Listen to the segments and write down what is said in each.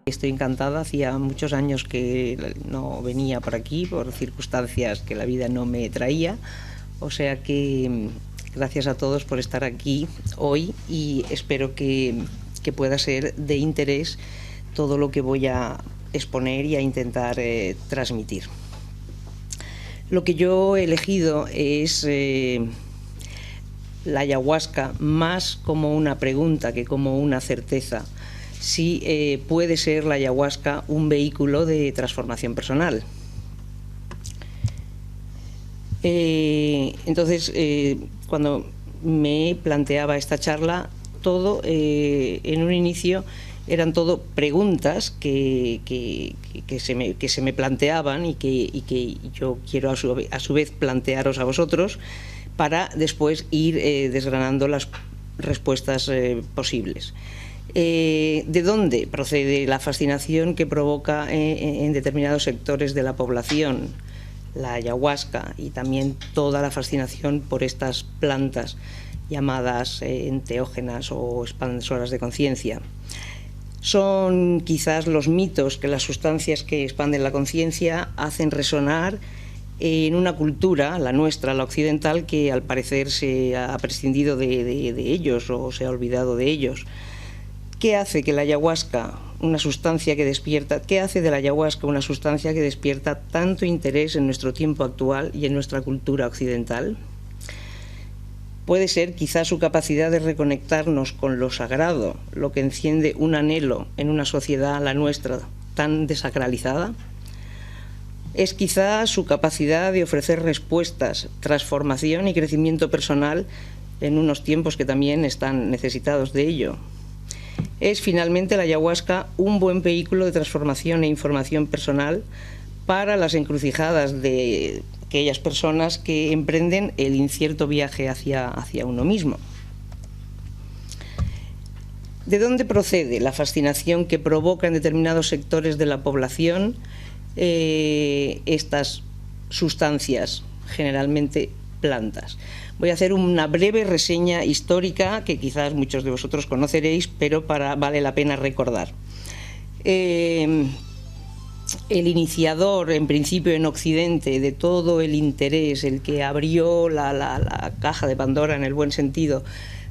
Estoy encantada, hacía muchos años que no venía por aquí por circunstancias que la vida no me traía, o sea que gracias a todos por estar aquí hoy y espero que pueda ser de interés todo lo que voy a exponer y a intentar transmitir. Lo que yo he elegido es la ayahuasca más como una pregunta que como una certeza. Si puede ser la ayahuasca un vehículo de transformación personal. Entonces, cuando me planteaba esta charla, todo en un inicio eran todo preguntas que se me planteaban y que yo quiero a su vez plantearos a vosotros para después ir desgranando las respuestas posibles. ¿De dónde procede la fascinación que provoca en determinados sectores de la población la ayahuasca y también toda la fascinación por estas plantas llamadas enteógenas o expansoras de conciencia? Son quizás los mitos que las sustancias que expanden la conciencia hacen resonar en una cultura, la nuestra, la occidental, que al parecer se ha prescindido de ellos o se ha olvidado de ellos. ¿Qué hace que la ayahuasca, una sustancia que despierta, qué hace de la ayahuasca una sustancia que despierta tanto interés en nuestro tiempo actual y en nuestra cultura occidental? Puede ser quizás su capacidad de reconectarnos con lo sagrado, lo que enciende un anhelo en una sociedad, la nuestra, tan desacralizada. Es quizás su capacidad de ofrecer respuestas, transformación y crecimiento personal en unos tiempos que también están necesitados de ello. Es finalmente la ayahuasca un buen vehículo de transformación e información personal para las encrucijadas de aquellas personas que emprenden el incierto viaje hacia uno mismo. ¿De dónde procede la fascinación que provoca en determinados sectores de la población estas sustancias, generalmente plantas? Voy a hacer una breve reseña histórica que quizás muchos de vosotros conoceréis, pero vale la pena recordar. El iniciador, en principio en Occidente, de todo el interés, el que abrió la caja de Pandora en el buen sentido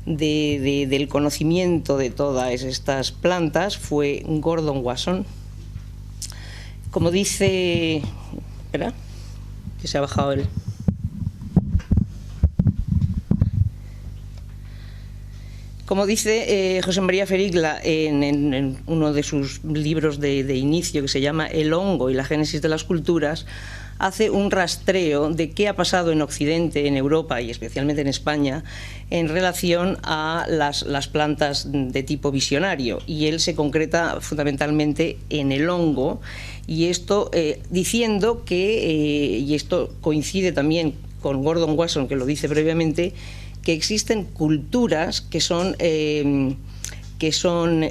del conocimiento de todas estas plantas, fue Gordon Wasson. Como dice... Espera, que se ha bajado el... Como dice José María Ferigla en uno de sus libros de inicio, que se llama El hongo y la génesis de las culturas, hace un rastreo de qué ha pasado en Occidente, en Europa y especialmente en España en relación a las plantas de tipo visionario, y él se concreta fundamentalmente en el hongo, y esto diciendo que, y esto coincide también con Gordon Wasson, que lo dice previamente, que existen culturas que son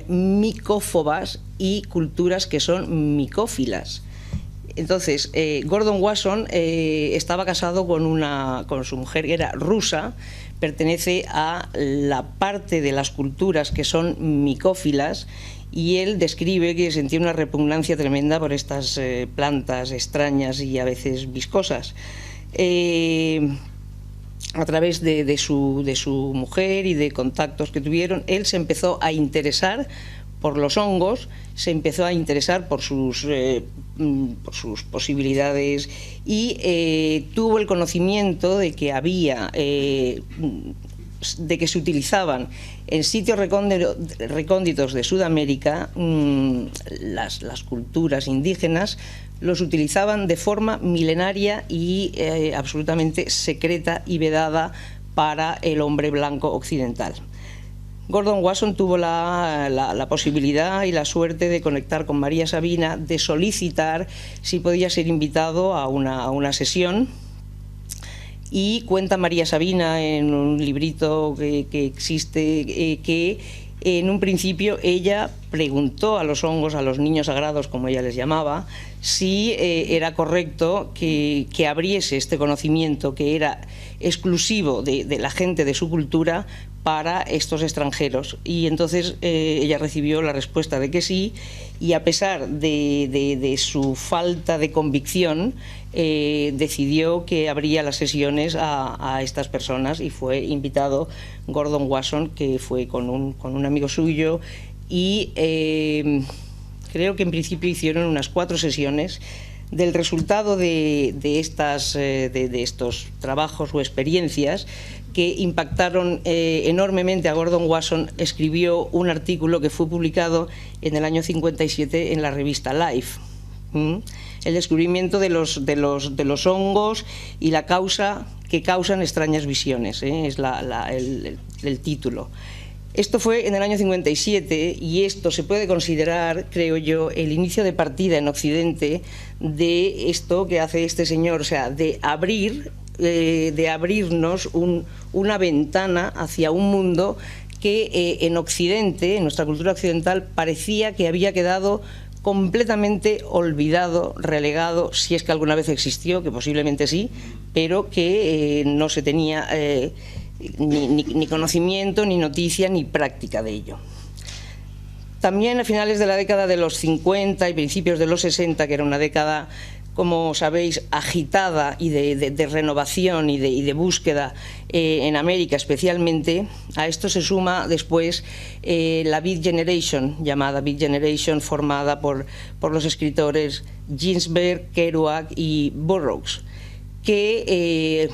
micófobas y culturas que son micófilas. Entonces, Gordon Wasson estaba casado con su mujer, que era rusa, pertenece a la parte de las culturas que son micófilas, y él describe que sentía una repugnancia tremenda por estas plantas extrañas y a veces viscosas. A través de su mujer y de contactos que tuvieron, él se empezó a interesar por los hongos, se empezó a interesar por sus posibilidades y tuvo el conocimiento de que había, de que se utilizaban en sitios recónditos de Sudamérica, las culturas indígenas los utilizaban de forma milenaria y absolutamente secreta y vedada para el hombre blanco occidental. Gordon Wasson tuvo la posibilidad y la suerte de conectar con María Sabina, de solicitar si podía ser invitado a una sesión, y cuenta María Sabina en un librito que existe que en un principio ella preguntó a los hongos, a los niños sagrados, como ella les llamaba, si era correcto que abriese este conocimiento que era exclusivo de la gente de su cultura para estos extranjeros. Y entonces ella recibió la respuesta de que sí, y a pesar de su falta de convicción, decidió que abría las sesiones a estas personas, y fue invitado Gordon Wasson, que fue con un amigo suyo, y creo que en principio hicieron unas 4 sesiones. Del resultado de estos trabajos o experiencias que impactaron enormemente a Gordon Wasson, escribió un artículo que fue publicado en el año 57 en la revista Life. El descubrimiento de los hongos y la causa que causan extrañas visiones, es el título. Esto fue en el año 57, y esto se puede considerar, creo yo, el inicio de partida en Occidente de esto que hace este señor, o sea, de abrirnos una ventana hacia un mundo que en Occidente, en nuestra cultura occidental, parecía que había quedado completamente olvidado, relegado, si es que alguna vez existió, que posiblemente sí, pero que no se tenía ni conocimiento, ni noticia, ni práctica de ello. También a finales de la década de los 50 y principios de los 60, que era una década, como sabéis, agitada y de renovación y de búsqueda en América especialmente, a esto se suma después la Beat Generation, llamada Beat Generation, formada por los escritores Ginsberg, Kerouac y Burroughs, que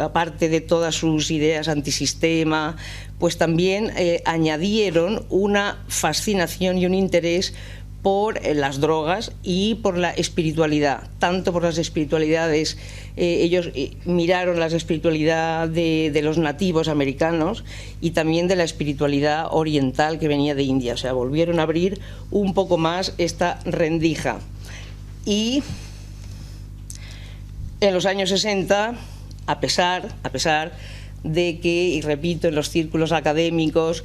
aparte de todas sus ideas antisistema, pues también añadieron una fascinación y un interés por las drogas y por la espiritualidad, tanto por las espiritualidades. Ellos miraron la espiritualidad de los nativos americanos y también de la espiritualidad oriental que venía de India, o sea, volvieron a abrir un poco más esta rendija. Y en los años 60, a pesar de que, y repito, en los círculos académicos,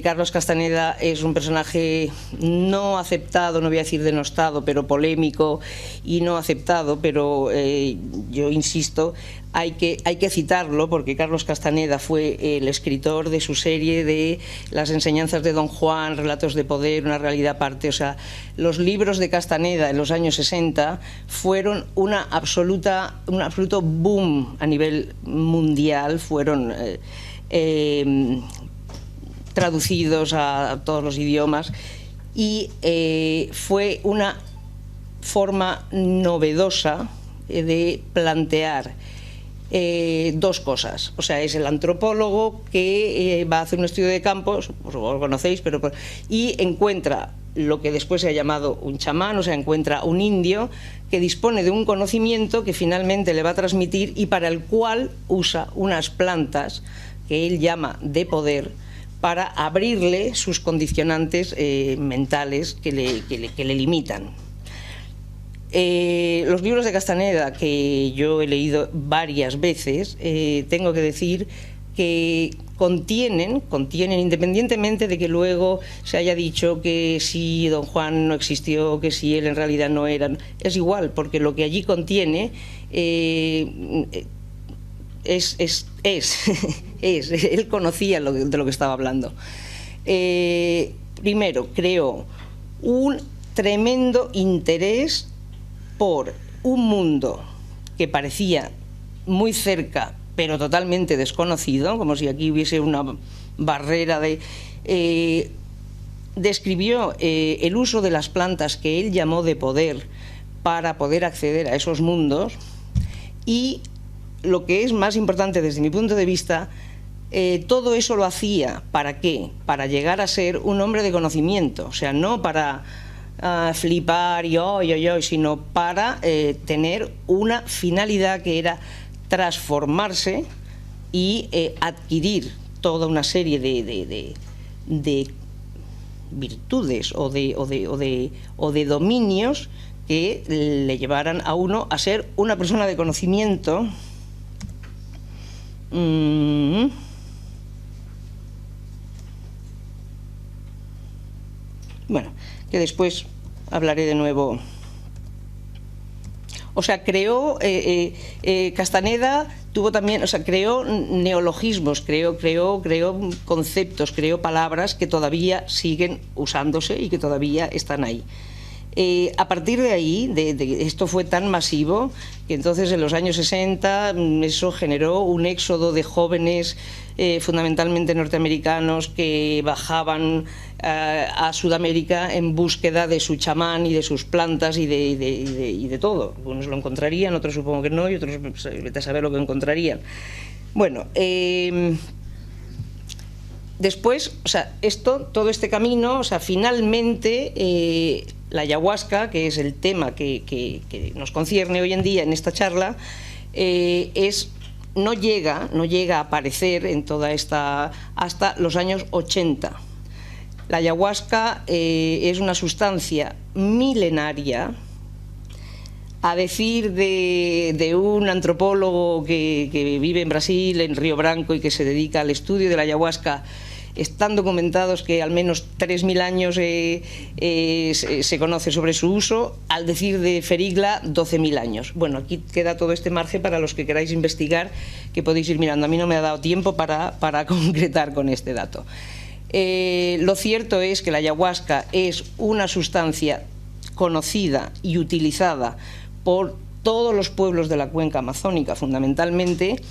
Carlos Castaneda es un personaje no aceptado, no voy a decir denostado, pero polémico y no aceptado, pero yo insisto, hay que citarlo, porque Carlos Castaneda fue el escritor de su serie de Las enseñanzas de Don Juan, Relatos de poder, una realidad aparte. O sea, los libros de Castaneda en los años 60 fueron un absoluto boom a nivel mundial, fueron traducidos a todos los idiomas, y fue una forma novedosa de plantear dos cosas. O sea, es el antropólogo que va a hacer un estudio de campos, vosotros lo conocéis, y encuentra lo que después se ha llamado un chamán, o sea, encuentra un indio que dispone de un conocimiento que finalmente le va a transmitir, y para el cual usa unas plantas que él llama de poder para abrirle sus condicionantes mentales que le limitan. Los libros de Castaneda, que yo he leído varias veces, tengo que decir que contienen, independientemente de que luego se haya dicho que si Don Juan no existió, que si él en realidad no era, es igual, porque lo que allí contiene él conocía de lo que estaba hablando. Primero, creó un tremendo interés por un mundo que parecía muy cerca, pero totalmente desconocido, como si aquí hubiese una barrera describió el uso de las plantas que él llamó de poder para poder acceder a esos mundos, y lo que es más importante desde mi punto de vista, todo eso lo hacía, ¿para qué? Para llegar a ser un hombre de conocimiento, o sea, no para flipar y sino para tener una finalidad que era transformarse y adquirir toda una serie de virtudes o de dominios que le llevaran a uno a ser una persona de conocimiento. Bueno, que después hablaré de nuevo O sea, creó, Castaneda tuvo también, o sea, creó neologismos, creó conceptos, creó palabras que todavía siguen usándose y que todavía están ahí. A partir de ahí, esto fue tan masivo que entonces en los años 60 eso generó un éxodo de jóvenes, fundamentalmente norteamericanos, que bajaban a Sudamérica en búsqueda de su chamán y de sus plantas y de todo. Unos lo encontrarían, otros supongo que no, y otros vete a saber lo que encontrarían. Bueno, después, o sea, todo este camino, o sea, finalmente la ayahuasca, que es el tema que nos concierne hoy en día en esta charla, no llega a aparecer en toda esta hasta los años 80. La ayahuasca es una sustancia milenaria. A decir de un antropólogo que vive en Brasil, en Río Branco, y que se dedica al estudio de la ayahuasca, están documentados que al menos 3.000 años se conoce sobre su uso. Al decir de Ferigla, 12.000 años. Bueno, aquí queda todo este margen para los que queráis investigar, que podéis ir mirando. A mí no me ha dado tiempo para concretar con este dato. Lo cierto es que la ayahuasca es una sustancia conocida y utilizada por todos los pueblos de la cuenca amazónica, fundamentalmente,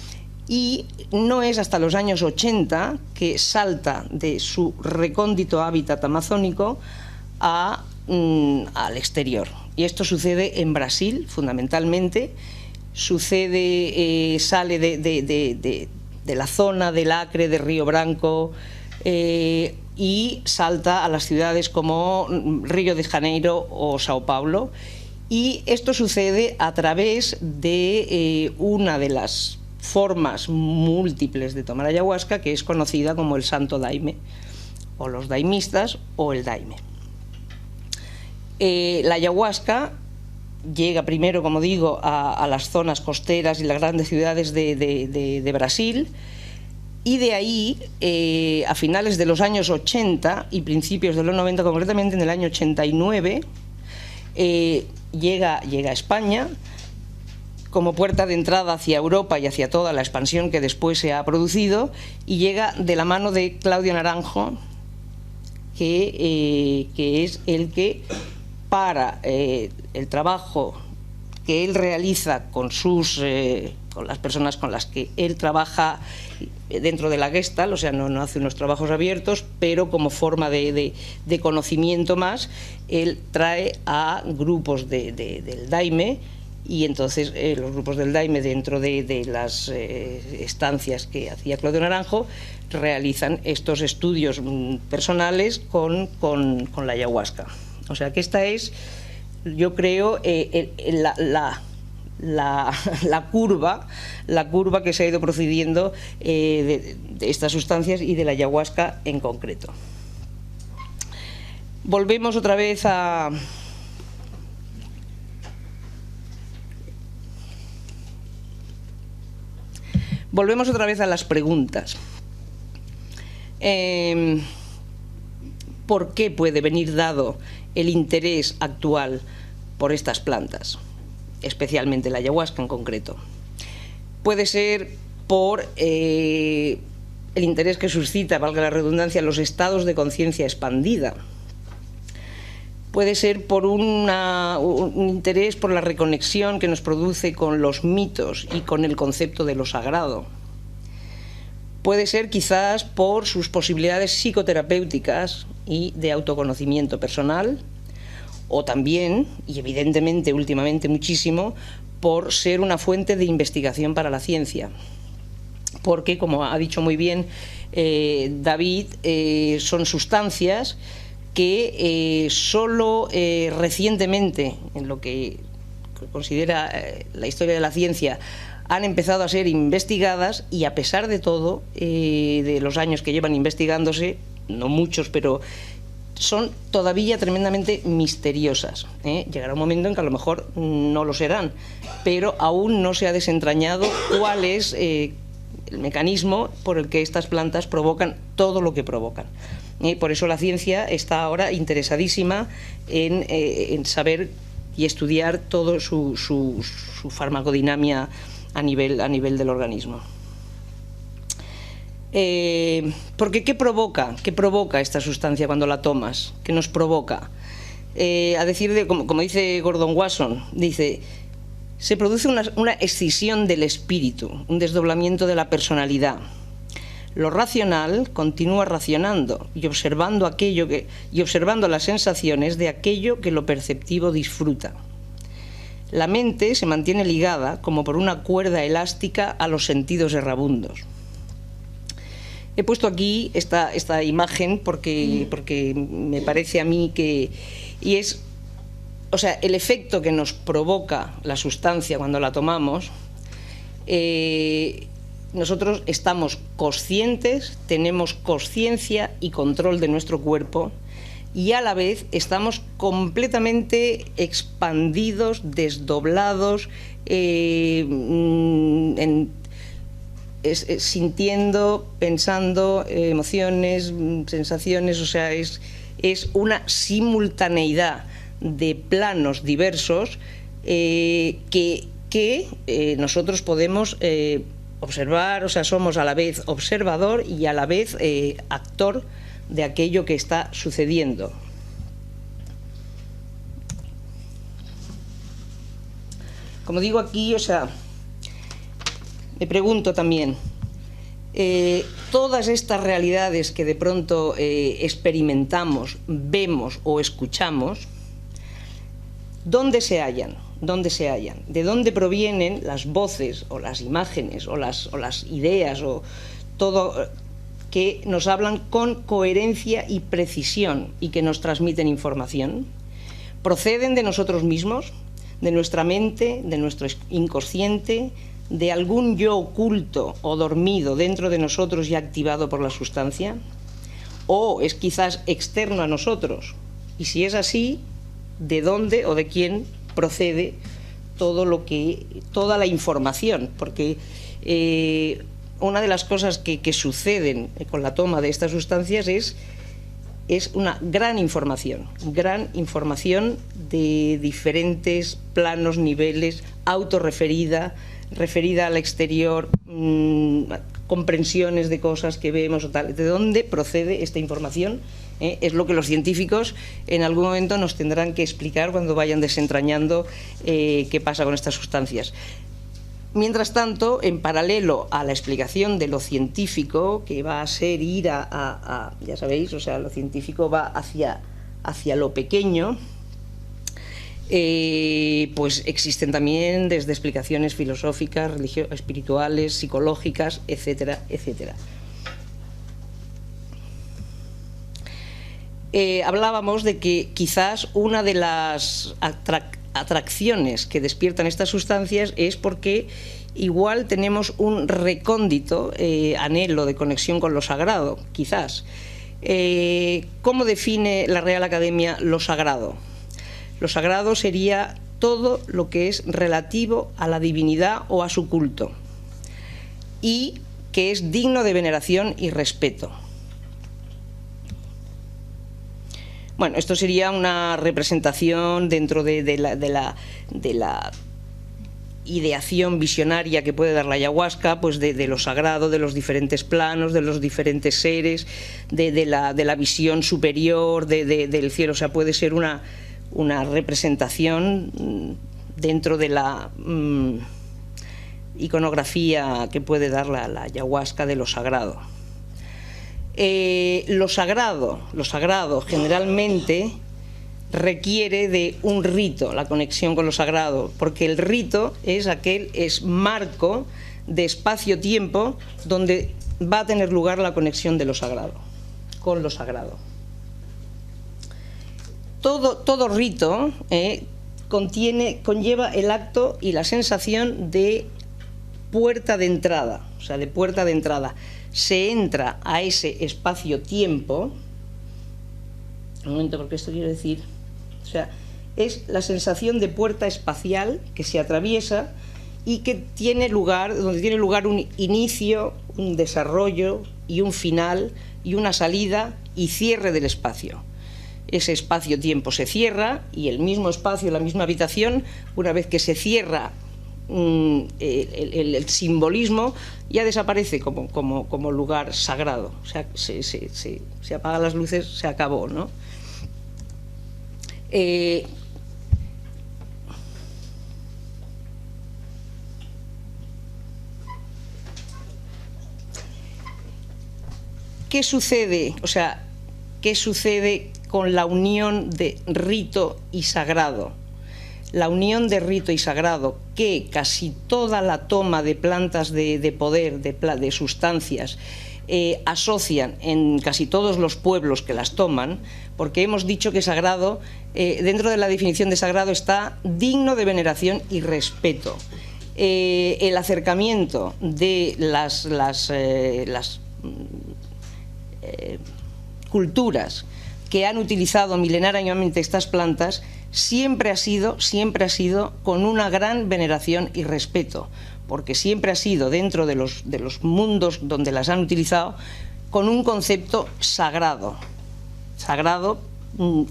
y no es hasta los años 80 que salta de su recóndito hábitat amazónico al exterior. Y esto sucede en Brasil, fundamentalmente, sale de la zona del Acre, de Río Branco, y salta a las ciudades como Río de Janeiro o Sao Paulo. Y esto sucede a través de una de las formas múltiples de tomar ayahuasca, que es conocida como el santo daime, o los daimistas, o el daime. La ayahuasca llega primero, como digo, a las zonas costeras y las grandes ciudades de Brasil, y de ahí, a finales de los años 80 y principios de los 90, concretamente en el año 89, llega a España como puerta de entrada hacia Europa y hacia toda la expansión que después se ha producido, y llega de la mano de Claudio Naranjo, que es el que, para el trabajo que él realiza con las personas con las que él trabaja dentro de la Gestalt, o sea, no hace unos trabajos abiertos, pero como forma de conocimiento más, él trae a grupos del daime. Y entonces los grupos del daime, dentro de las estancias que hacía Claudio Naranjo, realizan estos estudios personales con la ayahuasca. O sea que esta es, yo creo, la curva que se ha ido procediendo de estas sustancias y de la ayahuasca en concreto. Volvemos otra vez a las preguntas. ¿Por qué puede venir dado el interés actual por estas plantas, especialmente la ayahuasca en concreto? Puede ser por el interés que suscita, valga la redundancia, los estados de conciencia expandida. Puede ser por un interés por la reconexión que nos produce con los mitos y con el concepto de lo sagrado. Puede ser quizás por sus posibilidades psicoterapéuticas y de autoconocimiento personal, o también, y evidentemente últimamente muchísimo, por ser una fuente de investigación para la ciencia. Porque, como ha dicho muy bien David, son sustancias que solo recientemente, en lo que considera la historia de la ciencia, han empezado a ser investigadas, y a pesar de todo, de los años que llevan investigándose, no muchos, pero son todavía tremendamente misteriosas. Llegará un momento en que a lo mejor no lo serán, pero aún no se ha desentrañado cuál es el mecanismo por el que estas plantas provocan todo lo que provocan. Por eso la ciencia está ahora interesadísima en saber y estudiar todo su farmacodinámica a nivel del organismo. Porque ¿qué provoca esta sustancia cuando la tomas? ¿Qué nos provoca? A decir como dice Gordon Wasson, dice: se produce una escisión del espíritu, un desdoblamiento de la personalidad. Lo racional continúa racionando y observando las sensaciones de aquello que lo perceptivo disfruta. La mente se mantiene ligada como por una cuerda elástica a los sentidos errabundos. He puesto aquí esta imagen porque me parece a mí que... Y es, o sea, el efecto que nos provoca la sustancia cuando la tomamos, nosotros estamos conscientes, tenemos conciencia y control de nuestro cuerpo, y a la vez estamos completamente expandidos, desdoblados, sintiendo, pensando, emociones, sensaciones, o sea, es una simultaneidad de planos diversos que nosotros podemos observar, o sea, somos a la vez observador y a la vez actor de aquello que está sucediendo. Como digo aquí, o sea, me pregunto también, todas estas realidades que de pronto experimentamos, vemos o escuchamos, ¿dónde se hallan? ¿De dónde provienen las voces o las imágenes o las ideas o todo que nos hablan con coherencia y precisión y que nos transmiten información? ¿Proceden de nosotros mismos, de nuestra mente, de nuestro inconsciente, de algún yo oculto o dormido dentro de nosotros y activado por la sustancia? ¿O es quizás externo a nosotros? Y si es así, ¿de dónde o de quién procede toda la información? Porque una de las cosas que suceden con la toma de estas sustancias es una gran información de diferentes planos, niveles, autorreferida, referida al exterior, comprensiones de cosas que vemos o tal. ¿De dónde procede esta información? Es lo que los científicos en algún momento nos tendrán que explicar cuando vayan desentrañando qué pasa con estas sustancias. Mientras tanto, en paralelo a la explicación de lo científico, que va a ser ir ya sabéis, o sea, lo científico va hacia lo pequeño, pues existen también desde explicaciones filosóficas, espirituales, psicológicas, etcétera, etcétera. Hablábamos de que quizás una de las atracciones que despiertan estas sustancias es porque igual tenemos un recóndito anhelo de conexión con lo sagrado, quizás. ¿Cómo define la Real Academia lo sagrado? Lo sagrado sería todo lo que es relativo a la divinidad o a su culto y que es digno de veneración y respeto. Bueno, esto sería una representación dentro de la ideación visionaria que puede dar la ayahuasca, pues de lo sagrado, de los diferentes planos, de los diferentes seres, de la visión superior del cielo. O sea, puede ser una representación dentro de la iconografía que puede dar la ayahuasca de lo sagrado. Lo sagrado generalmente requiere de un rito, la conexión con lo sagrado, porque el rito es marco de espacio-tiempo donde va a tener lugar la conexión de lo sagrado, con lo sagrado. Todo rito conlleva el acto y la sensación de puerta de entrada, o sea, de puerta de entrada. Se entra a ese espacio-tiempo, un momento, porque esto quiero decir, o sea, es la sensación de puerta espacial que se atraviesa y que donde tiene lugar un inicio, un desarrollo y un final y una salida y cierre del espacio. ese espacio-tiempo se cierra y el mismo espacio, la misma habitación, una vez que se cierra el simbolismo, ya desaparece como lugar sagrado. O sea, se apagan las luces, se acabó, ¿no? ¿Qué sucede? O sea, ¿qué sucede con la unión de rito y sagrado? La unión de rito y sagrado, que casi toda la toma de plantas de poder, de sustancias, asocian en casi todos los pueblos que las toman, porque hemos dicho que sagrado, dentro de la definición de sagrado está digno de veneración y respeto. El acercamiento de las culturas que han utilizado milenariamente estas plantas siempre ha sido con una gran veneración y respeto, porque siempre ha sido dentro de los mundos donde las han utilizado con un concepto sagrado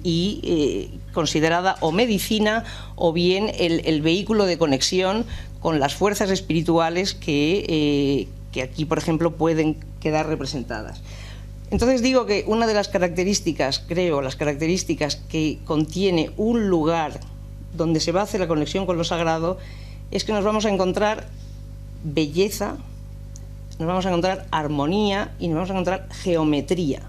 y considerada o medicina o bien el vehículo de conexión con las fuerzas espirituales que aquí, por ejemplo, pueden quedar representadas. Entonces digo que una de las características, creo, las características que contiene un lugar donde se va a hacer la conexión con lo sagrado es que nos vamos a encontrar belleza, nos vamos a encontrar armonía y nos vamos a encontrar geometría.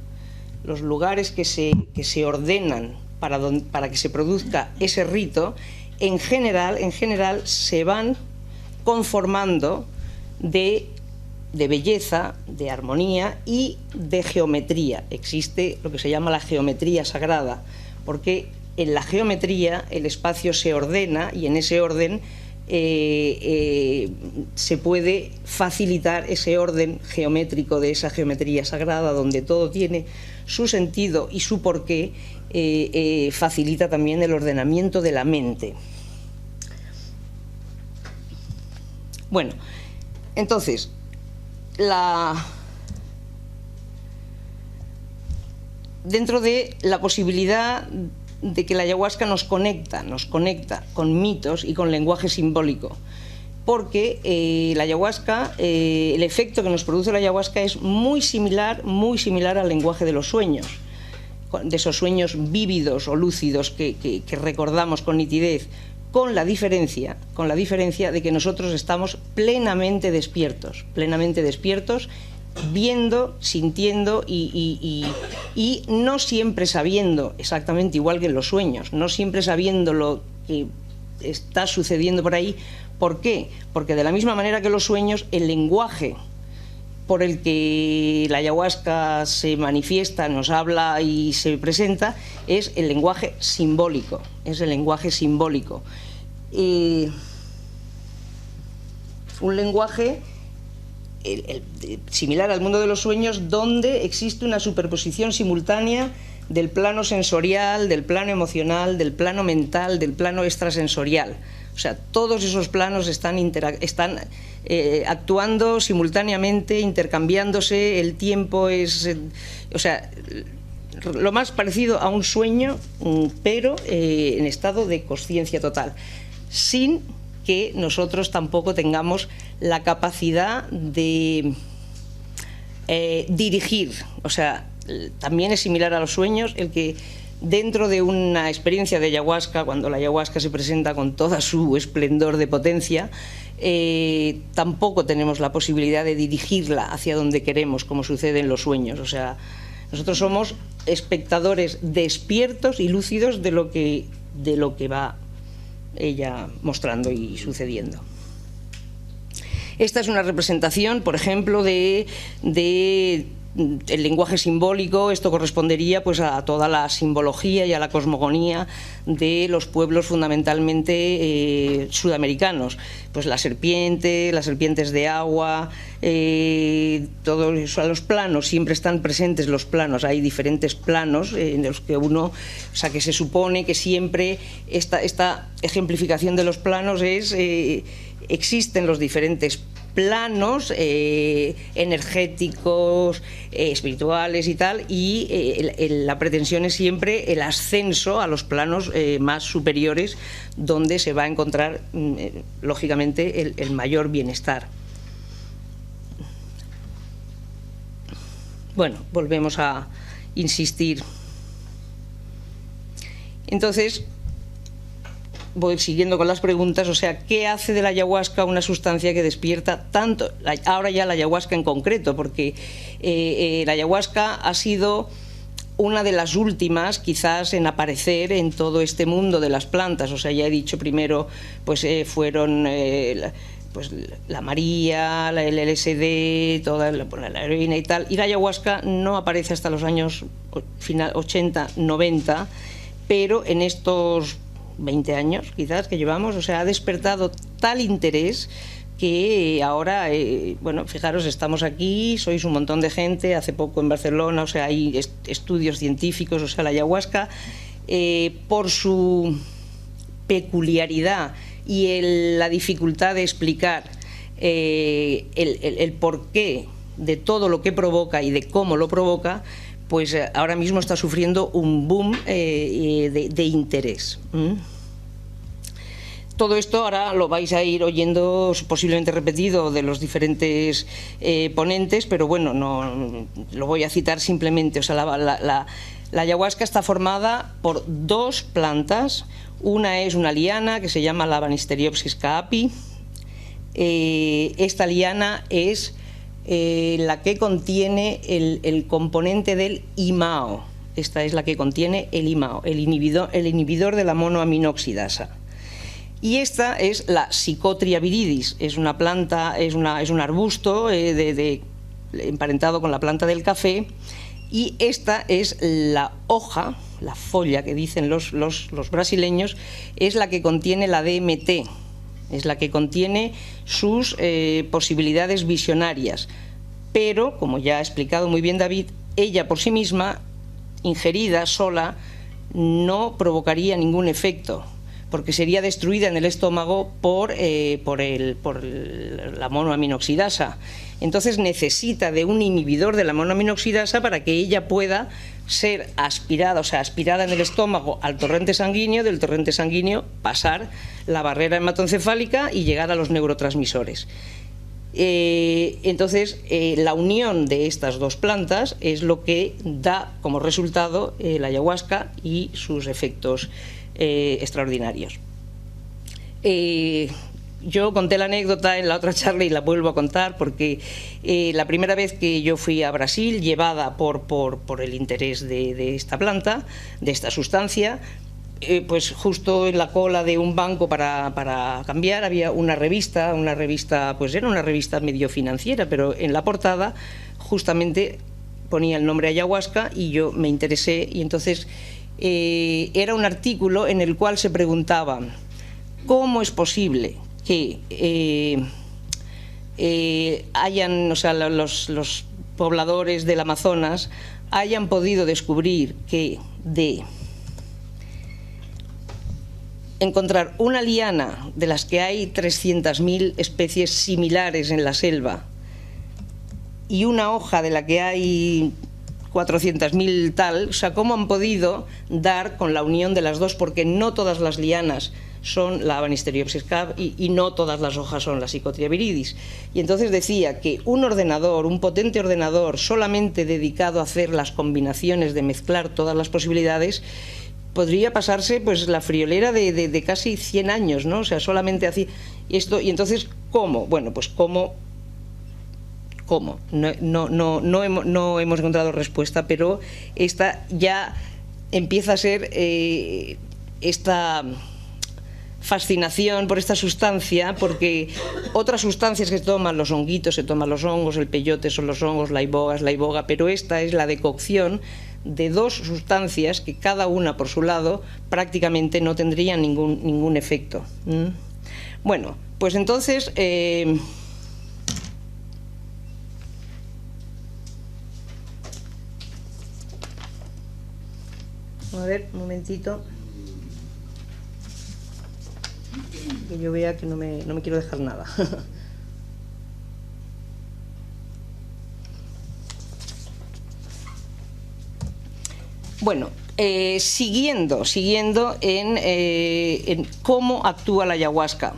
Los lugares que se ordenan para que se produzca ese rito, en general se van conformando de belleza, de armonía y de geometría. Existe lo que se llama la geometría sagrada, porque en la geometría el espacio se ordena y en ese orden se puede facilitar ese orden geométrico de esa geometría sagrada, donde todo tiene su sentido y su porqué, facilita también el ordenamiento de la mente. Bueno, entonces, dentro de la posibilidad de que la ayahuasca nos conecta con mitos y con lenguaje simbólico, porque la ayahuasca, el efecto que nos produce la ayahuasca es muy similar al lenguaje de los sueños, de esos sueños vívidos o lúcidos que recordamos con nitidez, con la diferencia de que nosotros estamos plenamente despiertos, viendo, sintiendo y no siempre sabiendo exactamente igual que en los sueños, no siempre sabiendo lo que está sucediendo por ahí. ¿Por qué? Porque de la misma manera que los sueños, el lenguaje por el que la ayahuasca se manifiesta, nos habla y se presenta, es el lenguaje simbólico, un lenguaje similar al mundo de los sueños, donde existe una superposición simultánea del plano sensorial, del plano emocional, del plano mental, del plano extrasensorial. O sea, todos esos planos están actuando simultáneamente, intercambiándose, el tiempo es... o sea, lo más parecido a un sueño, pero en estado de consciencia total, sin que nosotros tampoco tengamos la capacidad de dirigir. O sea, también es similar a los sueños el que dentro de una experiencia de ayahuasca, cuando la ayahuasca se presenta con toda su esplendor de potencia, tampoco tenemos la posibilidad de dirigirla hacia donde queremos, como sucede en los sueños. O sea, nosotros somos espectadores despiertos y lúcidos de lo que va ella mostrando y sucediendo. Esta es una representación, por ejemplo, de el lenguaje simbólico. Esto correspondería pues a toda la simbología y a la cosmogonía de los pueblos fundamentalmente sudamericanos. Pues las serpientes de agua, todo eso, a los planos, siempre están presentes los planos. Hay diferentes planos en los que uno, o sea, que se supone que siempre esta ejemplificación de los planos es, existen los diferentes planos energéticos, espirituales y tal, y la pretensión es siempre el ascenso a los planos más superiores, donde se va a encontrar lógicamente el mayor bienestar. Bueno, volvemos a insistir. Entonces, voy siguiendo con las preguntas. O sea, ¿qué hace de la ayahuasca una sustancia que despierta tanto? Ahora ya la ayahuasca en concreto, porque la ayahuasca ha sido una de las últimas quizás en aparecer en todo este mundo de las plantas. O sea, ya he dicho primero, pues fueron pues la María, el LSD, toda la heroína y tal, y la ayahuasca no aparece hasta los años 80, 90, pero en estos 20 años quizás que llevamos, o sea, ha despertado tal interés que ahora, bueno, fijaros, estamos aquí, sois un montón de gente, hace poco en Barcelona, o sea, hay estudios científicos, o sea, la ayahuasca, por su peculiaridad y la dificultad de explicar el porqué de todo lo que provoca y de cómo lo provoca, pues ahora mismo está sufriendo un boom de interés. Todo esto ahora lo vais a ir oyendo posiblemente repetido de los diferentes ponentes, pero bueno, no lo voy a citar simplemente. O sea, la ayahuasca está formada por dos plantas. Una es una liana que se llama la Banisteriopsis caapi. Esta liana es la que contiene el componente del IMAO. Esta es la que contiene el IMAO, el inhibidor de la monoaminoxidasa. Y esta es la Psychotria viridis, es una planta, es un arbusto emparentado con la planta del café, y esta es la hoja, la folla que dicen los brasileños, es la que contiene la DMT, es la que contiene sus posibilidades visionarias, pero, como ya ha explicado muy bien David, ella por sí misma, ingerida sola, no provocaría ningún efecto, porque sería destruida en el estómago por la monoaminoxidasa. Entonces necesita de un inhibidor de la monoaminoxidasa para que ella pueda ser aspirada, o sea, aspirada en el estómago al torrente sanguíneo, del torrente sanguíneo pasar la barrera hematoencefálica y llegar a los neurotransmisores. Entonces, la unión de estas dos plantas es lo que da como resultado la ayahuasca y sus efectos extraordinarios. Yo conté la anécdota en la otra charla y la vuelvo a contar porque la primera vez que yo fui a Brasil, llevada por el interés de esta planta, de esta sustancia, pues justo en la cola de un banco para cambiar había una revista, pues era una revista medio financiera, pero en la portada justamente ponía el nombre ayahuasca y yo me interesé, y entonces era un artículo en el cual se preguntaba cómo es posible que hayan, o sea, los pobladores del Amazonas hayan podido descubrir que de encontrar una liana de las que hay 300.000 especies similares en la selva y una hoja de la que hay 400.000 tal, o sea, cómo han podido dar con la unión de las dos, porque no todas las lianas son la Banisteriopsis caapi y no todas las hojas son la Psychotria viridis. Y entonces decía que un ordenador, un potente ordenador solamente dedicado a hacer las combinaciones, de mezclar todas las posibilidades, podría pasarse pues la friolera de casi 100 años, ¿no? O sea, solamente así esto. Y entonces, ¿cómo? Bueno, pues ¿cómo? No hemos encontrado respuesta, pero esta ya empieza a ser esta fascinación por esta sustancia, porque otras sustancias que se toman, los honguitos, se toman los hongos, el peyote son los hongos, la iboga es la iboga, pero esta es la decocción de dos sustancias que cada una por su lado prácticamente no tendrían ningún efecto. Bueno, pues entonces a ver, un momentito, que yo vea que no me quiero dejar nada. Bueno, siguiendo en cómo actúa la ayahuasca.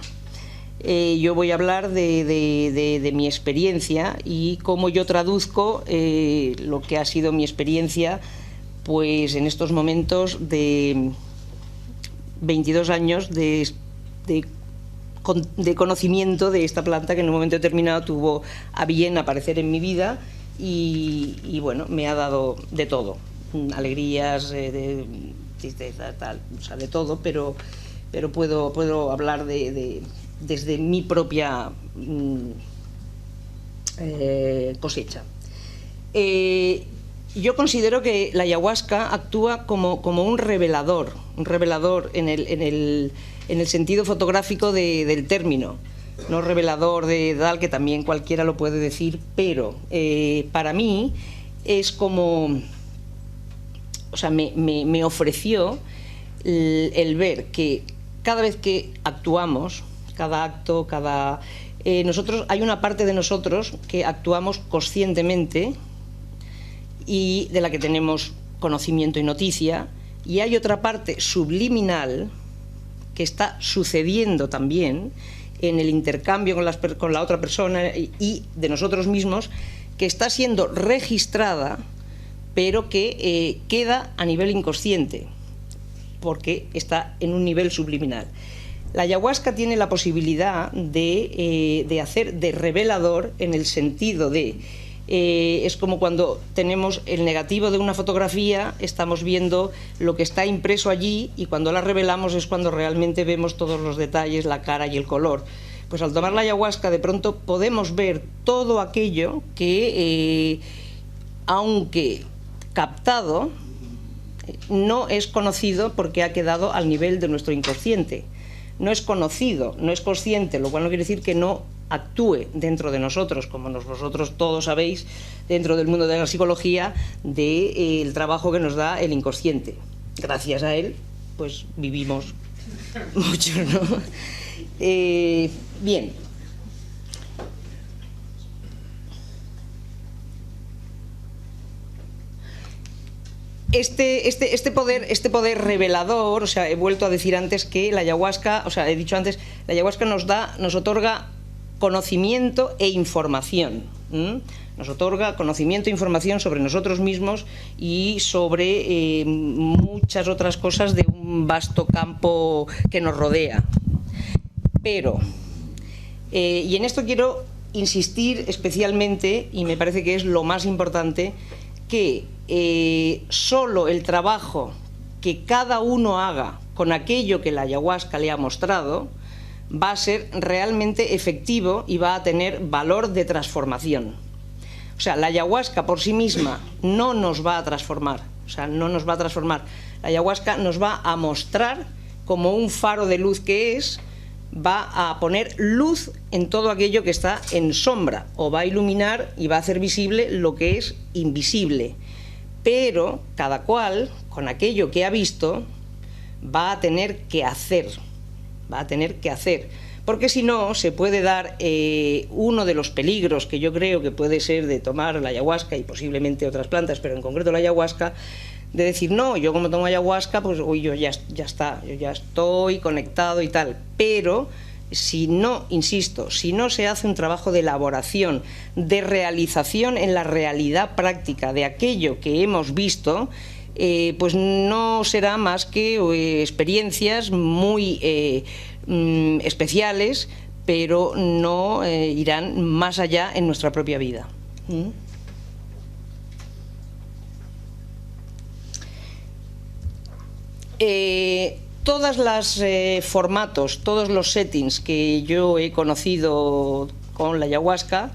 Yo voy a hablar de mi experiencia y cómo yo traduzco lo que ha sido mi experiencia, pues en estos momentos de 22 años de conocimiento de esta planta, que en un momento determinado tuvo a bien aparecer en mi vida y bueno, me ha dado de todo, alegrías, tristeza, tal, o sea, de todo, pero puedo hablar desde mi propia cosecha. Yo considero que la ayahuasca actúa como un revelador en el sentido fotográfico del término, no revelador de tal, que también cualquiera lo puede decir, pero para mí es como, o sea, me ofreció el ver que cada vez que actuamos, cada acto, nosotros, hay una parte de nosotros que actuamos conscientemente y de la que tenemos conocimiento y noticia, y hay otra parte subliminal que está sucediendo también en el intercambio con la otra persona y de nosotros mismos, que está siendo registrada, pero que queda a nivel inconsciente, porque está en un nivel subliminal. La ayahuasca tiene la posibilidad de hacer de revelador, en el sentido de es como cuando tenemos el negativo de una fotografía, estamos viendo lo que está impreso allí, y cuando la revelamos es cuando realmente vemos todos los detalles, la cara y el color. Pues al tomar la ayahuasca de pronto podemos ver todo aquello que, aunque captado, no es conocido porque ha quedado al nivel de nuestro inconsciente. No es conocido, no es consciente, lo cual no quiere decir que no actúe dentro de nosotros, como vosotros todos sabéis, dentro del mundo de la psicología, del trabajo que nos da el inconsciente. Gracias a él, pues vivimos mucho, ¿no? Bien. Este poder revelador, o sea, he vuelto a decir antes que la ayahuasca, o sea, he dicho antes, la ayahuasca nos otorga conocimiento e información. Nos otorga conocimiento e información sobre nosotros mismos y sobre muchas otras cosas de un vasto campo que nos rodea. Pero, y en esto quiero insistir especialmente, y me parece que es lo más importante, que solo el trabajo que cada uno haga con aquello que la ayahuasca le ha mostrado va a ser realmente efectivo y va a tener valor de transformación. O sea, la ayahuasca por sí misma no nos va a transformar, o sea, no nos va a transformar. La ayahuasca nos va a mostrar, como un faro de luz que es, va a poner luz en todo aquello que está en sombra, o va a iluminar y va a hacer visible lo que es invisible. Pero cada cual, con aquello que ha visto, va a tener que hacer, porque si no se puede dar uno de los peligros que yo creo que puede ser de tomar la ayahuasca y posiblemente otras plantas, pero en concreto la ayahuasca, de decir, no, yo como tomo ayahuasca, pues uy, yo ya está, yo ya estoy conectado y tal. Pero si no, insisto, si no se hace un trabajo de elaboración, de realización en la realidad práctica de aquello que hemos visto, pues no será más que experiencias muy especiales, pero no irán más allá en nuestra propia vida. Todas las formatos, todos los settings que yo he conocido con la ayahuasca,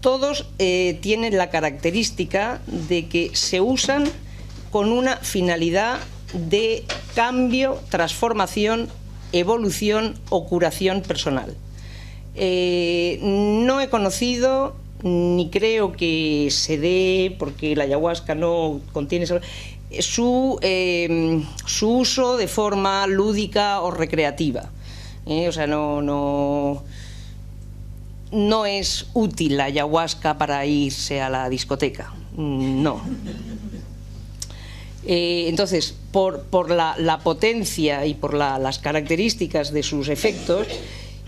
todos tienen la característica de que se usan con una finalidad de cambio, transformación, evolución o curación personal. No he conocido, ni creo que se dé, porque la ayahuasca no contiene su uso de forma lúdica o recreativa. O sea, no es útil la ayahuasca para irse a la discoteca, no. Entonces, por la potencia y por las características de sus efectos,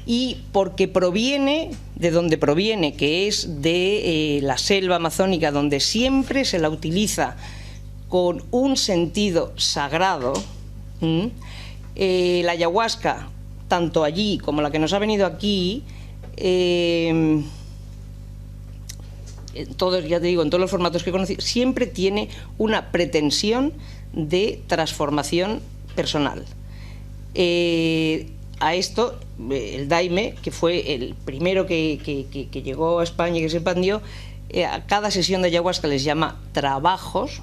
y porque proviene de donde proviene, que es de la selva amazónica, donde siempre se la utiliza con un sentido sagrado. La ayahuasca, tanto allí como la que nos ha venido aquí, todos, ya te digo, en todos los formatos que he conocido, siempre tiene una pretensión de transformación personal. A esto, el Daime, que fue el primero que llegó a España y que se expandió, a cada sesión de ayahuasca les llama trabajos,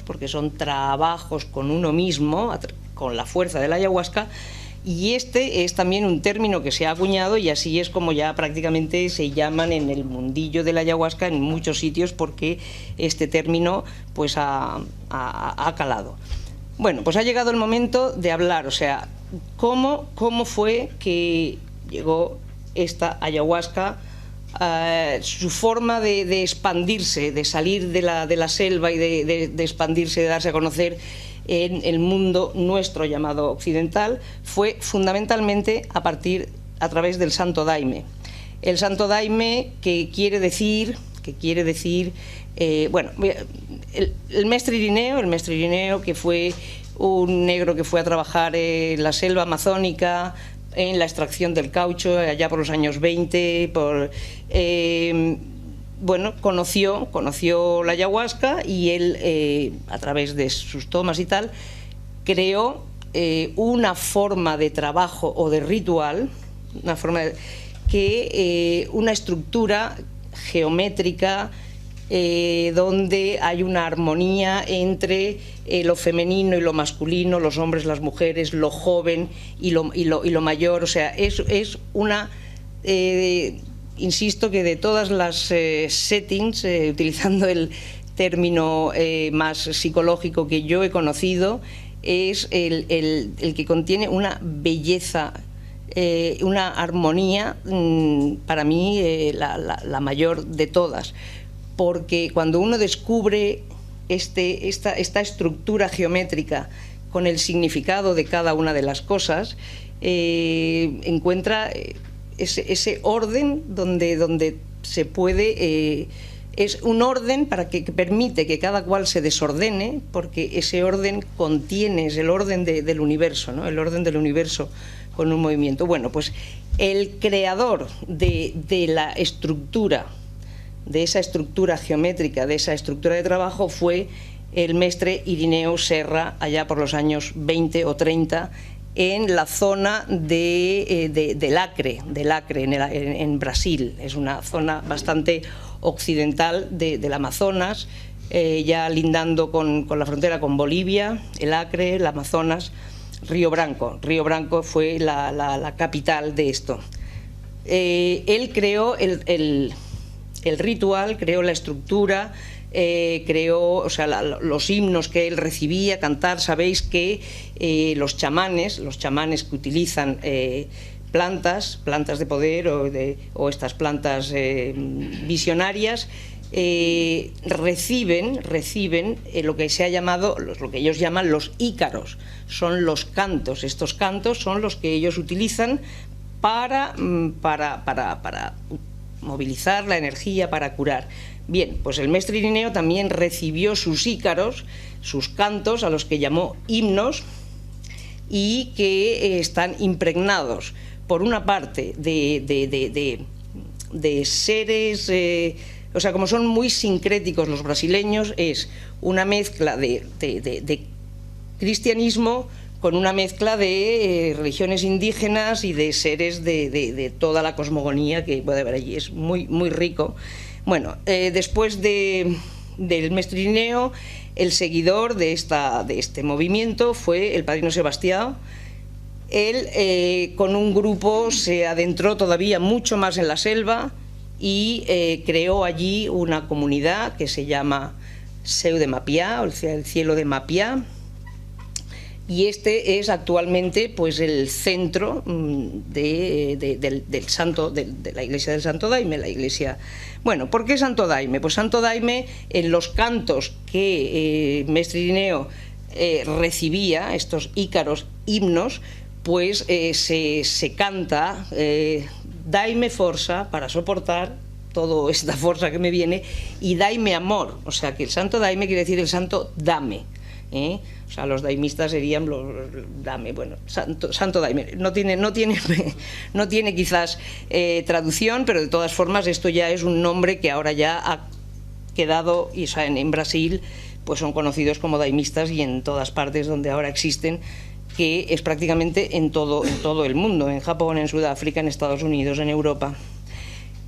porque son trabajos con uno mismo, con la fuerza de la ayahuasca. Y este es también un término que se ha acuñado, y así es como ya prácticamente se llaman en el mundillo de la ayahuasca en muchos sitios, porque este término pues ha calado. Bueno, pues ha llegado el momento de hablar, o sea, cómo fue que llegó esta ayahuasca, su forma de expandirse, de salir de la selva y de expandirse, de darse a conocer en el mundo nuestro llamado occidental, fue fundamentalmente a través del Santo Daime. El Santo Daime, que quiere decir bueno, el Mestre Irineo, que fue un negro que fue a trabajar en la selva amazónica, en la extracción del caucho, allá por los años 20, bueno, conoció la ayahuasca, y él, a través de sus tomas y tal, creó una forma de trabajo o de ritual, una estructura geométrica, donde hay una armonía entre lo femenino y lo masculino, los hombres, las mujeres, lo joven y lo mayor. O sea, es una... insisto que de todas las settings, utilizando el término más psicológico que yo he conocido, es el que contiene una belleza, una armonía, para mí la mayor de todas, porque cuando uno descubre esta estructura geométrica con el significado de cada una de las cosas, encuentra ese orden donde se puede... es un orden que permite que cada cual se desordene, porque ese orden es el orden del universo, ¿no? El orden del universo con un movimiento. Bueno, pues el creador de la estructura, de esa estructura geométrica, de esa estructura de trabajo, fue el Mestre Irineu Serra, allá por los años 20 o 30, en la zona del Acre, en Brasil. Es una zona bastante occidental del Amazonas, ya lindando con la frontera con Bolivia, el Acre, el Amazonas. Río Branco fue la capital de esto. Él creó el ritual, creó la estructura, creó, o sea, los himnos que él recibía cantar. Sabéis que los chamanes que utilizan plantas de poder o estas plantas visionarias, reciben lo que se ha llamado, lo que ellos llaman los ícaros. Son los cantos. Estos cantos son los que ellos utilizan para movilizar la energía, para curar. Bien, pues el Mestre Irineo también recibió sus ícaros, sus cantos, a los que llamó himnos, y que están impregnados, por una parte, de seres... o sea, como son muy sincréticos los brasileños, es una mezcla de cristianismo con una mezcla de religiones indígenas y de seres de toda la cosmogonía que puede haber allí. Es muy, muy rico. Bueno, después del Mestre Irineo, el seguidor de este movimiento fue el Padrino Sebastião. Él, con un grupo, se adentró todavía mucho más en la selva y creó allí una comunidad que se llama Seu de Mapiá, o sea, el cielo de Mapiá. y este es actualmente pues el centro del santo, de la iglesia del Santo Daime, la iglesia. Bueno, ¿por qué Santo Daime? Pues Santo Daime, en los cantos que Mestre Irineo recibía, estos ícaros himnos, pues se canta Daime forza, para soportar toda esta fuerza que me viene, y daime amor, o sea que el santo daime quiere decir el santo dame, o sea, los daimistas serían los dame, bueno, santo daime, no tiene quizás traducción, pero de todas formas esto ya es un nombre que ahora ya ha quedado, y o sea, en Brasil pues son conocidos como daimistas, y en todas partes donde ahora existen, que es prácticamente en todo el mundo, en Japón, en Sudáfrica, en Estados Unidos, en Europa.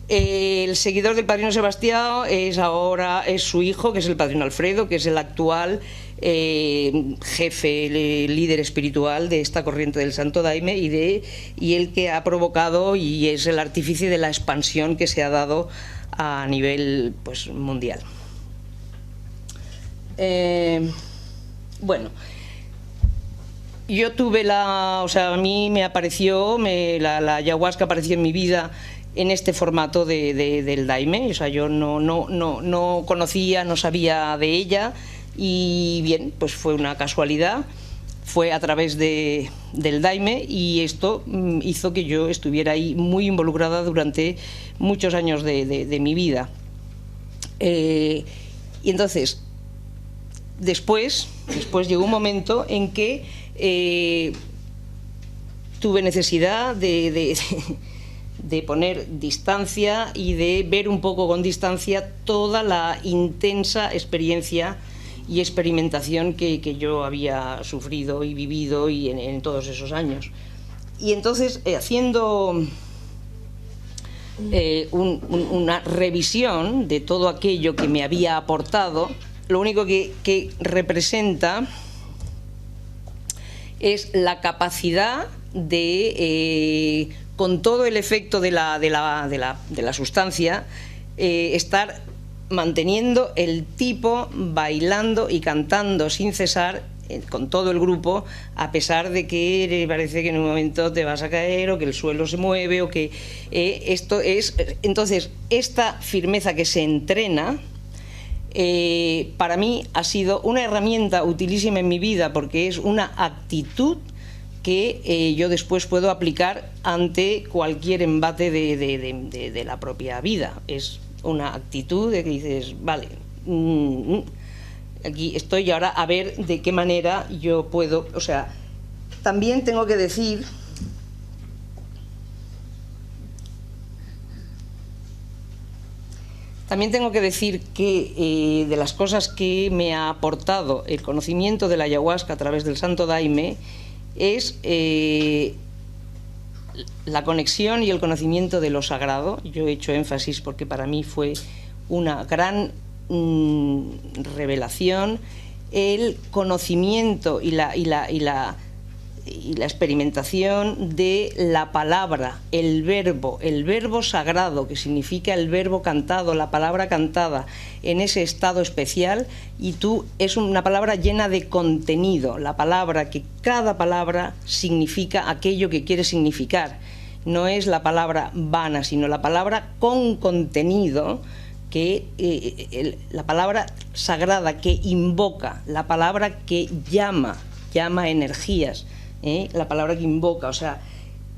El seguidor del padrino Sebastián ahora es su hijo, que es el padrino Alfredo, que es el actual jefe, líder espiritual de esta corriente del Santo Daime, y el que ha provocado y es el artífice de la expansión que se ha dado a nivel pues mundial. Bueno, yo tuve o sea, a mí me apareció, la ayahuasca apareció en mi vida en este formato del daime, o sea, yo no conocía, no sabía de ella, y bien, pues fue una casualidad, fue a través del daime, y esto hizo que yo estuviera ahí muy involucrada durante muchos años de mi vida. Y entonces, después llegó un momento en que tuve necesidad de poner distancia y de ver un poco con distancia toda la intensa experiencia y experimentación que yo había sufrido y vivido y en todos esos años. Y entonces, haciendo una revisión de todo aquello que me había aportado, lo único que representa es la capacidad de, con todo el efecto de la sustancia, estar manteniendo el tipo, bailando y cantando sin cesar con todo el grupo, a pesar de que parece que en un momento te vas a caer, o que el suelo se mueve, o que esto es... Entonces, esta firmeza que se entrena, para mí ha sido una herramienta utilísima en mi vida, porque es una actitud que yo después puedo aplicar ante cualquier embate de la propia vida. Es una actitud de que dices, vale, aquí estoy, y ahora a ver de qué manera yo puedo... O sea, también tengo que decir que de las cosas que me ha aportado el conocimiento de la ayahuasca a través del Santo Daime es la conexión y el conocimiento de lo sagrado. Yo he hecho énfasis porque para mí fue una gran revelación el conocimiento y la experimentación de la palabra, el verbo sagrado, que significa el verbo cantado, la palabra cantada en ese estado especial, y es una palabra llena de contenido, la palabra que cada palabra significa aquello que quiere significar, no es la palabra vana, sino la palabra con contenido, la palabra sagrada que invoca, la palabra que llama energías, la palabra que invoca. O sea,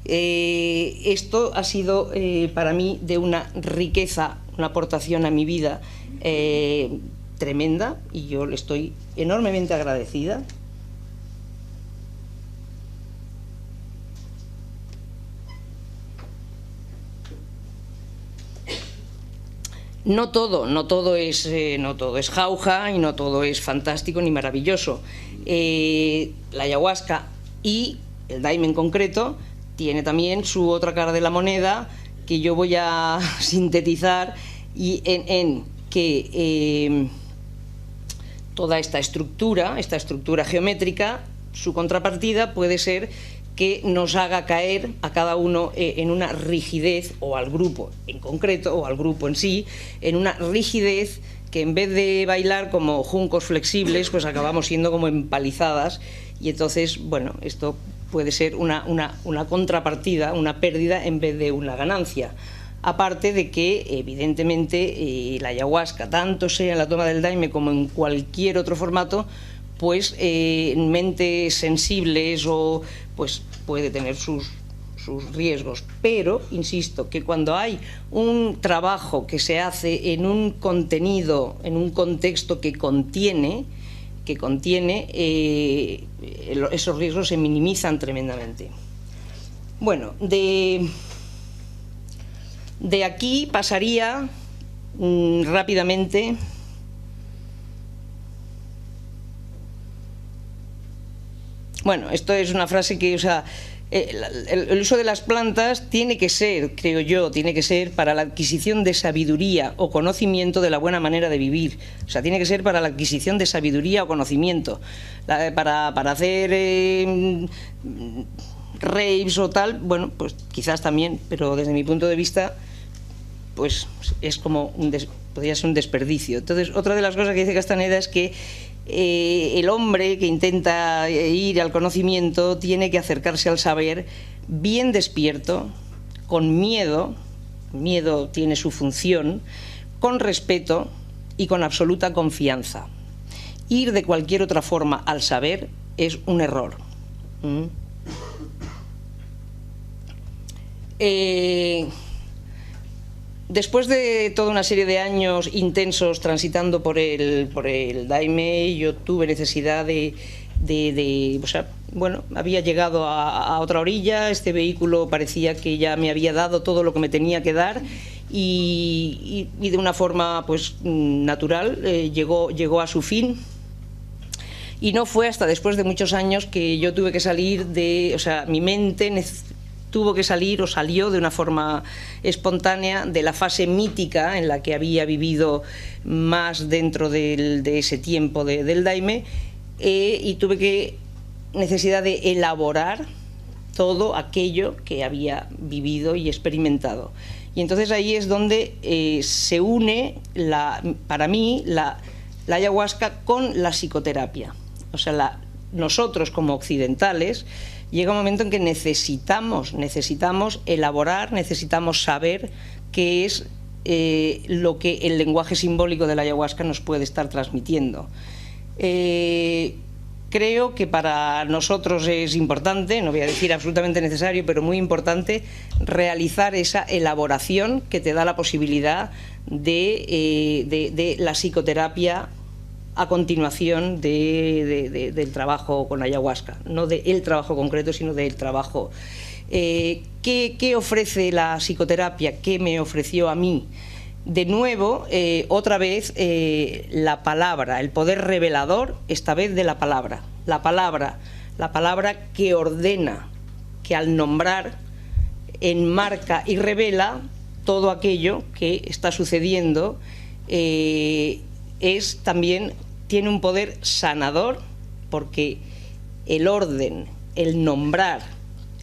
esto ha sido para mí de una riqueza, una aportación a mi vida tremenda, y yo le estoy enormemente agradecida. No todo es jauja, y no todo es fantástico ni maravilloso. La ayahuasca y el daime en concreto tiene también su otra cara de la moneda, que yo voy a sintetizar, y en que toda esta estructura geométrica, su contrapartida puede ser que nos haga caer a cada uno en una rigidez, o al grupo en concreto, o al grupo en sí, en una rigidez que en vez de bailar como juncos flexibles, pues acabamos siendo como empalizadas, y entonces, bueno, esto puede ser una contrapartida, una pérdida en vez de una ganancia. Aparte de que, evidentemente, la ayahuasca, tanto sea en la toma del daime como en cualquier otro formato, pues mentes sensibles pues puede tener sus riesgos, pero insisto que cuando hay un trabajo que se hace en un contenido, en un contexto que contiene esos riesgos se minimizan tremendamente. Bueno, de aquí pasaría rápidamente bueno, esto es una frase que, o sea, el uso de las plantas tiene que ser, creo yo, tiene que ser para la adquisición de sabiduría o conocimiento de la buena manera de vivir. O sea, tiene que ser para la adquisición de sabiduría o conocimiento. Para hacer raves o tal, bueno, pues quizás también, pero desde mi punto de vista, pues es como podría ser un desperdicio. Entonces, otra de las cosas que dice Castaneda es que el hombre que intenta ir al conocimiento tiene que acercarse al saber bien despierto, con miedo tiene su función, con respeto y con absoluta confianza. Ir de cualquier otra forma al saber es un error. Después de toda una serie de años intensos transitando por el daime, yo tuve necesidad o sea, bueno, había llegado a otra orilla, este vehículo parecía que ya me había dado todo lo que me tenía que dar y de una forma pues natural llegó a su fin. Y no fue hasta después de muchos años que yo tuve que salir o sea, mi mente tuvo que salir o salió de una forma espontánea de la fase mítica en la que había vivido más dentro de ese tiempo del daime y tuve necesidad de elaborar todo aquello que había vivido y experimentado. Y entonces ahí es donde se une, para mí, la ayahuasca con la psicoterapia. O sea, nosotros como occidentales llega un momento en que necesitamos elaborar, necesitamos saber qué es lo que el lenguaje simbólico de la ayahuasca nos puede estar transmitiendo. Creo que para nosotros es importante, no voy a decir absolutamente necesario, pero muy importante, realizar esa elaboración que te da la posibilidad de la psicoterapia a continuación del trabajo con ayahuasca, no del trabajo concreto, sino del trabajo. ¿Qué ofrece la psicoterapia? ¿Qué me ofreció a mí? De nuevo, otra vez, la palabra, el poder revelador, esta vez de la palabra. La palabra que ordena, que al nombrar enmarca y revela todo aquello que está sucediendo, tiene un poder sanador, porque el orden, el nombrar,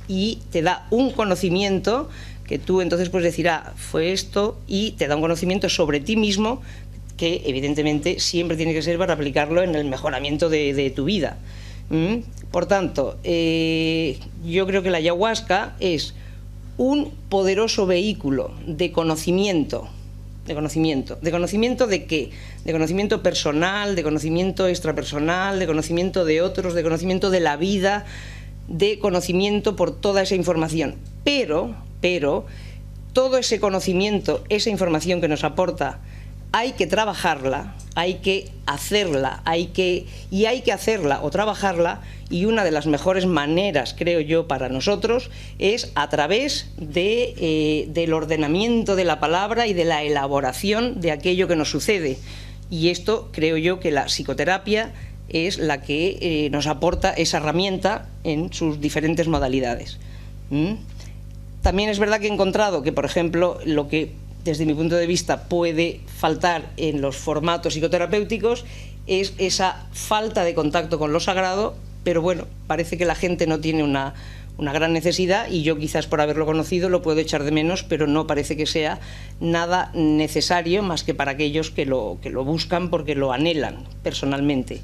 y te da un conocimiento que tú entonces puedes decir, fue esto, y te da un conocimiento sobre ti mismo que evidentemente siempre tiene que ser para aplicarlo en el mejoramiento de tu vida. Por tanto, yo creo que la ayahuasca es un poderoso vehículo de conocimiento. ¿De conocimiento de qué? De conocimiento personal, de conocimiento extrapersonal, de conocimiento de otros, de conocimiento de la vida, de conocimiento por toda esa información. Pero todo ese conocimiento, esa información que nos aporta, hay que trabajarla, hay que hacerla, hay que hacerla o trabajarla, y una de las mejores maneras, creo yo, para nosotros es a través del ordenamiento de la palabra y de la elaboración de aquello que nos sucede. Y esto creo yo que la psicoterapia es la que nos aporta esa herramienta en sus diferentes modalidades. También es verdad que he encontrado que, por ejemplo, lo que desde mi punto de vista puede faltar en los formatos psicoterapéuticos es esa falta de contacto con lo sagrado, pero bueno, parece que la gente no tiene una gran necesidad, y yo quizás por haberlo conocido lo puedo echar de menos, pero no parece que sea nada necesario más que para aquellos que lo buscan porque lo anhelan personalmente.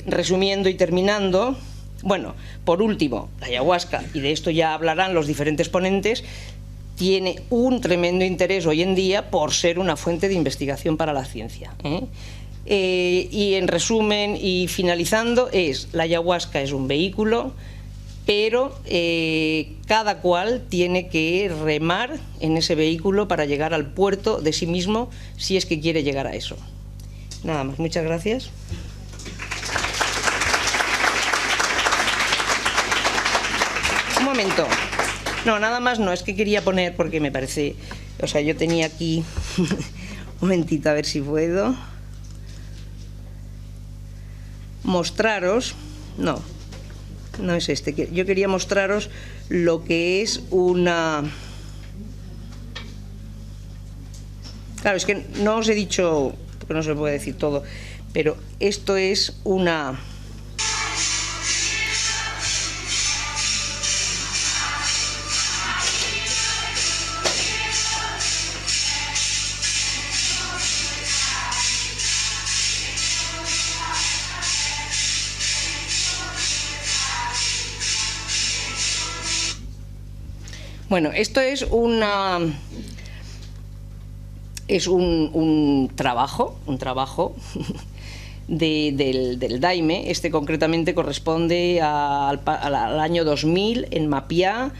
Resumiendo y terminando, bueno, por último, la ayahuasca, y de esto ya hablarán los diferentes ponentes, tiene un tremendo interés hoy en día por ser una fuente de investigación para la ciencia. Y en resumen y finalizando, la ayahuasca es un vehículo, pero cada cual tiene que remar en ese vehículo para llegar al puerto de sí mismo, si es que quiere llegar a eso. Nada más, muchas gracias. Un momento. No, nada más no, es que quería poner, porque me parece, o sea, yo tenía aquí, un momentito, a ver si puedo mostraros, no es este, yo quería mostraros lo que es una... Claro, es que no os he dicho, porque no se puede decir todo, pero esto es una... Bueno, esto es un trabajo del Daime. Este concretamente corresponde al año 2000 en Mapiá.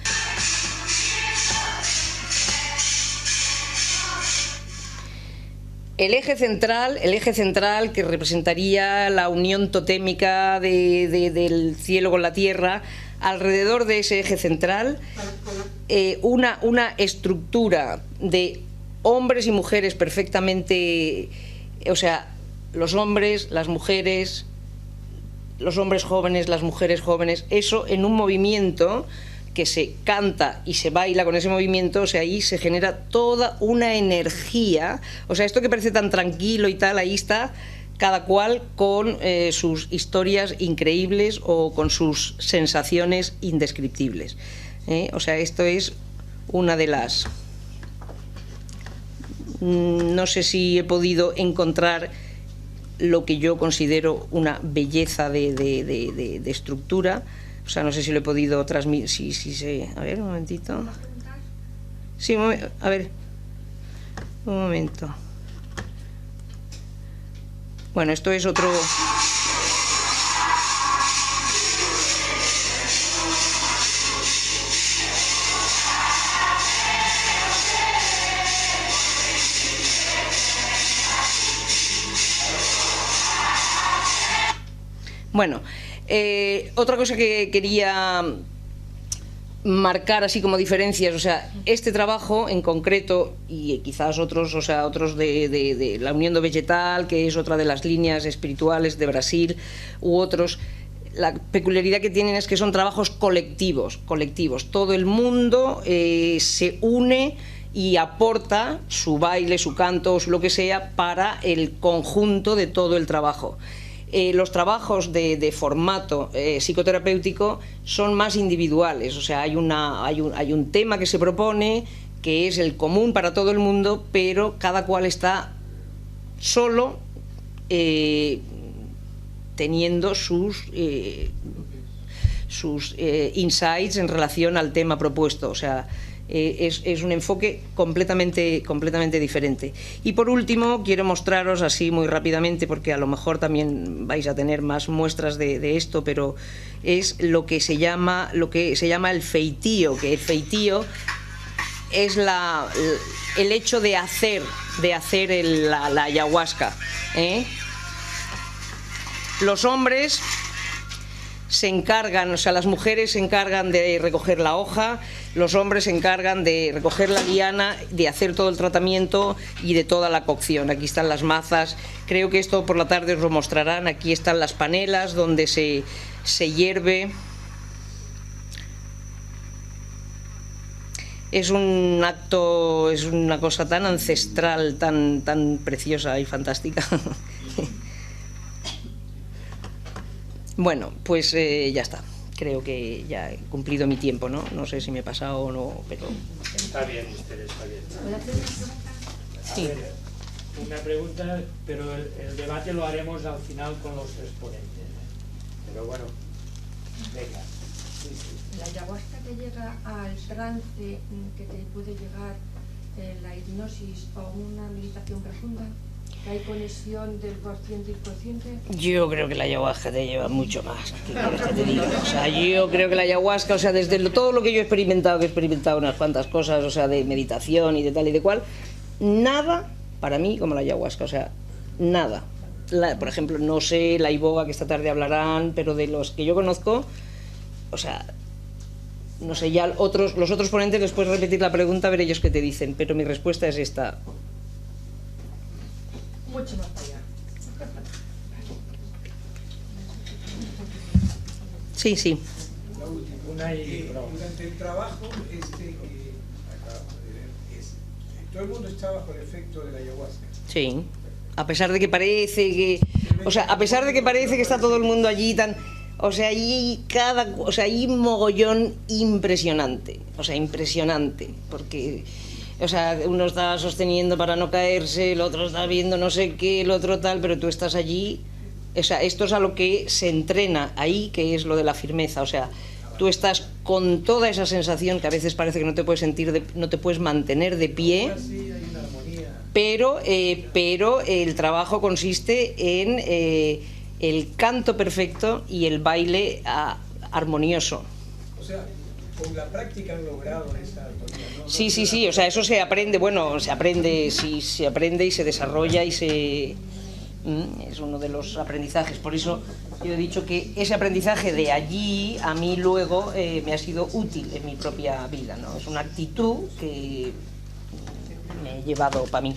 El eje central que representaría la unión totémica del cielo con la tierra. Alrededor de ese eje central, una estructura de hombres y mujeres perfectamente, o sea, los hombres, las mujeres, los hombres jóvenes, las mujeres jóvenes, eso en un movimiento que se canta y se baila con ese movimiento, o sea, ahí se genera toda una energía, o sea, esto que parece tan tranquilo y tal, ahí está cada cual con sus historias increíbles o con sus sensaciones indescriptibles. O sea, esto es una de las... No sé si he podido encontrar lo que yo considero una belleza de estructura. O sea, no sé si lo he podido transmitir. Sí. A ver, un momentito. Sí, a ver. Un momento. Bueno, esto es otro... Bueno, otra cosa que quería marcar así como diferencias, o sea, este trabajo en concreto y quizás otros, o sea, otros de la Unión do Vegetal, que es otra de las líneas espirituales de Brasil, u otros, la peculiaridad que tienen es que son trabajos colectivos. Todo el mundo se une y aporta su baile, su canto, lo que sea, para el conjunto de todo el trabajo. Los trabajos de formato psicoterapéutico son más individuales, o sea, hay un tema que se propone, que es el común para todo el mundo, pero cada cual está solo teniendo sus insights en relación al tema propuesto, o sea, es un enfoque completamente diferente. Y por último quiero mostraros así muy rápidamente, porque a lo mejor también vais a tener más muestras de esto, pero es lo que se llama el feitío, que el feitío es el hecho de hacer la ayahuasca. Los hombres se encargan, o sea, las mujeres se encargan de recoger la hoja, los hombres se encargan de recoger la liana, de hacer todo el tratamiento y de toda la cocción. Aquí están las mazas, creo que esto por la tarde os lo mostrarán, aquí están las panelas donde se hierve. Es un acto, es una cosa tan ancestral, tan preciosa y fantástica. Bueno, pues ya está. creo que ya he cumplido mi tiempo, ¿no? No sé si me he pasado o no, pero... Está bien, usted está bien. ¿Puedo hacer una pregunta? Sí. A ver, una pregunta, pero el debate lo haremos al final con los tres ponentes. Pero bueno, venga. Sí, sí. La ayahuasca te llega al trance que te puede llegar la hipnosis o una meditación profunda. ¿Hay conexión del consciente y inconsciente? Yo creo que la ayahuasca te lleva mucho más. ¿Qué quieres que te diga? O sea, yo creo que la ayahuasca, o sea, desde todo lo que yo he experimentado, que he experimentado unas cuantas cosas, o sea, de meditación y de tal y de cual, nada para mí como la ayahuasca, o sea, nada. Por ejemplo, no sé, la iboga que esta tarde hablarán, pero de los que yo conozco, o sea, no sé, ya los otros ponentes, después de repetir la pregunta, ver ellos qué te dicen, pero mi respuesta es esta. Mucho más allá. Sí, sí. La última. Durante el trabajo, todo el mundo está bajo el efecto de la ayahuasca. Sí. A pesar de que parece que... O sea, a pesar de que parece que está todo el mundo allí tan... O sea, hay un mogollón impresionante. O sea, impresionante. Porque... O sea, uno está sosteniendo para no caerse, el otro está viendo no sé qué, el otro tal, pero tú estás allí. O sea, esto es a lo que se entrena ahí, que es lo de la firmeza. O sea, tú estás con toda esa sensación que a veces parece que no te puedes sentir, no te puedes mantener de pie, pero el trabajo consiste en el canto perfecto y el baile armonioso. O sea, con la práctica han logrado esa armonía, ¿no? Sí, o sea, eso se aprende, bueno, se aprende y se desarrolla y es uno de los aprendizajes. Por eso yo he dicho que ese aprendizaje de allí a mí luego me ha sido útil en mi propia vida, ¿no? Es una actitud que me he llevado para mí.